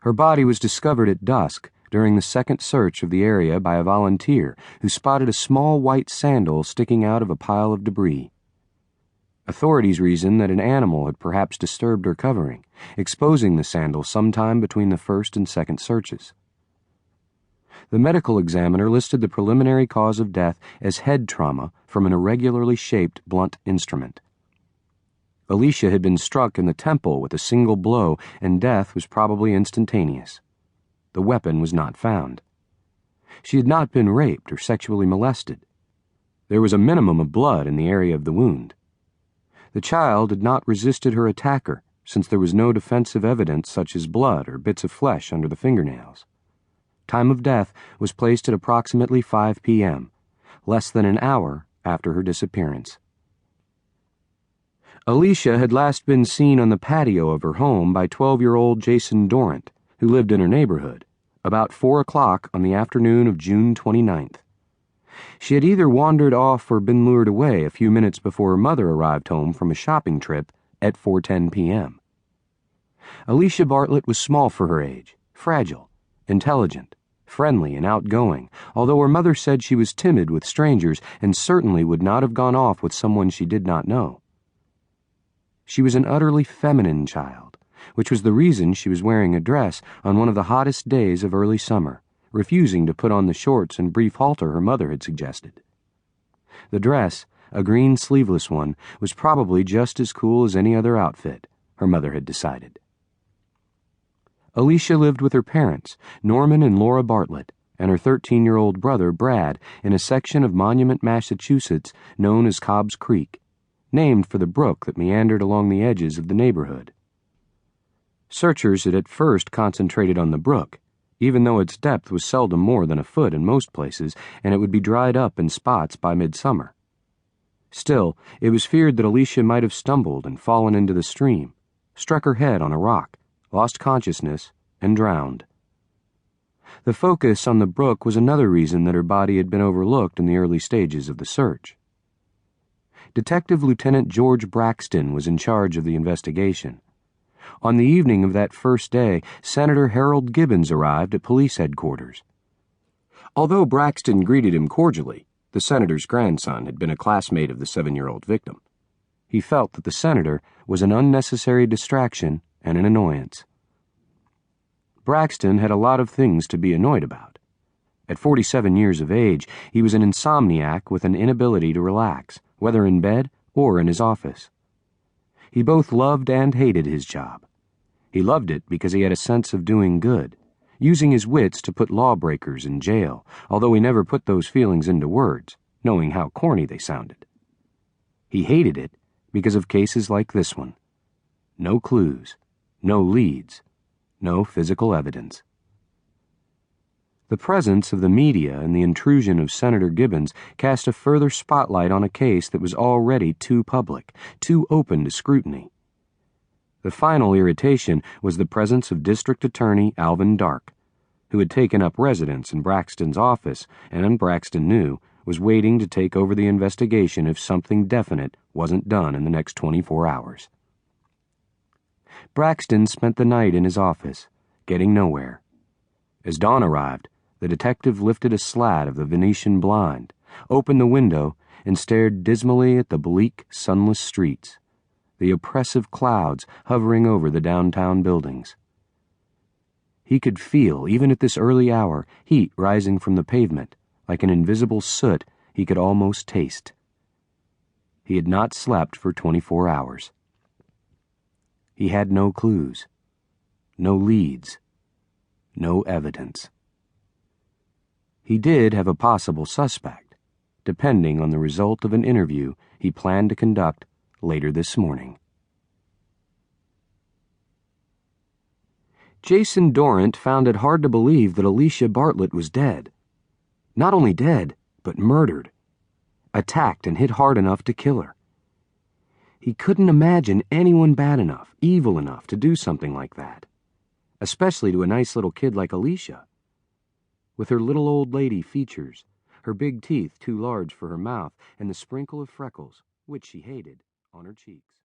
Her body was discovered at dusk during the second search of the area by a volunteer who spotted a small white sandal sticking out of a pile of debris. Authorities reasoned that an animal had perhaps disturbed her covering, exposing the sandal sometime between the first and second searches. The medical examiner listed the preliminary cause of death as head trauma from an irregularly shaped blunt instrument. Alicia had been struck in the temple with a single blow, and death was probably instantaneous. The weapon was not found. She had not been raped or sexually molested. There was a minimum of blood in the area of the wound. The child had not resisted her attacker, since there was no defensive evidence such as blood or bits of flesh under the fingernails. Time of death was placed at approximately 5 p.m., less than an hour after her disappearance. Alicia had last been seen on the patio of her home by 12-year-old Jason Dorrant, who lived in her neighborhood, about 4 o'clock on the afternoon of June 29th. She had either wandered off or been lured away a few minutes before her mother arrived home from a shopping trip at 4:10 p.m. Alicia Bartlett was small for her age, fragile, intelligent, friendly, and outgoing, although her mother said she was timid with strangers and certainly would not have gone off with someone she did not know. She was an utterly feminine child, which was the reason she was wearing a dress on one of the hottest days of early summer, refusing to put on the shorts and brief halter her mother had suggested. The dress, a green sleeveless one, was probably just as cool as any other outfit, her mother had decided. Alicia lived with her parents, Norman and Laura Bartlett, and her 13-year-old brother, Brad, in a section of Monument, Massachusetts known as Cobb's Creek, named for the brook that meandered along the edges of the neighborhood. Searchers had at first concentrated on the brook, even though its depth was seldom more than a foot in most places, and it would be dried up in spots by midsummer. Still, it was feared that Alicia might have stumbled and fallen into the stream, struck her head on a rock, lost consciousness, and drowned. The focus on the brook was another reason that her body had been overlooked in the early stages of the search. Detective Lieutenant George Braxton was in charge of the investigation. On the evening of that first day, Senator Harold Gibbons arrived at police headquarters. Although Braxton greeted him cordially, the senator's grandson had been a classmate of the 7-year-old victim. He felt that the senator was an unnecessary distraction and an annoyance. Braxton had a lot of things to be annoyed about. At 47 years of age, he was an insomniac with an inability to relax, whether in bed or in his office. He both loved and hated his job. He loved it because he had a sense of doing good, using his wits to put lawbreakers in jail, although he never put those feelings into words, knowing how corny they sounded. He hated it because of cases like this one. No clues, no leads, no physical evidence. The presence of the media and the intrusion of Senator Gibbons cast a further spotlight on a case that was already too public, too open to scrutiny. The final irritation was the presence of District Attorney Alvin Dark, who had taken up residence in Braxton's office and, Braxton knew, was waiting to take over the investigation if something definite wasn't done in the next 24 hours. Braxton spent the night in his office, getting nowhere. As dawn arrived, the detective lifted a slat of the Venetian blind, opened the window, and stared dismally at the bleak, sunless streets, the oppressive clouds hovering over the downtown buildings. He could feel, even at this early hour, heat rising from the pavement, like an invisible soot he could almost taste. He had not slept for 24 hours. He had no clues, no leads, no evidence. He did have a possible suspect, depending on the result of an interview he planned to conduct later this morning. Jason Dorrant found it hard to believe that Alicia Bartlett was dead. Not only dead, but murdered. Attacked and hit hard enough to kill her. He couldn't imagine anyone bad enough, evil enough to do something like that. Especially to a nice little kid like Alicia. With her little old lady features, her big teeth too large for her mouth, and the sprinkle of freckles, which she hated, on her cheeks.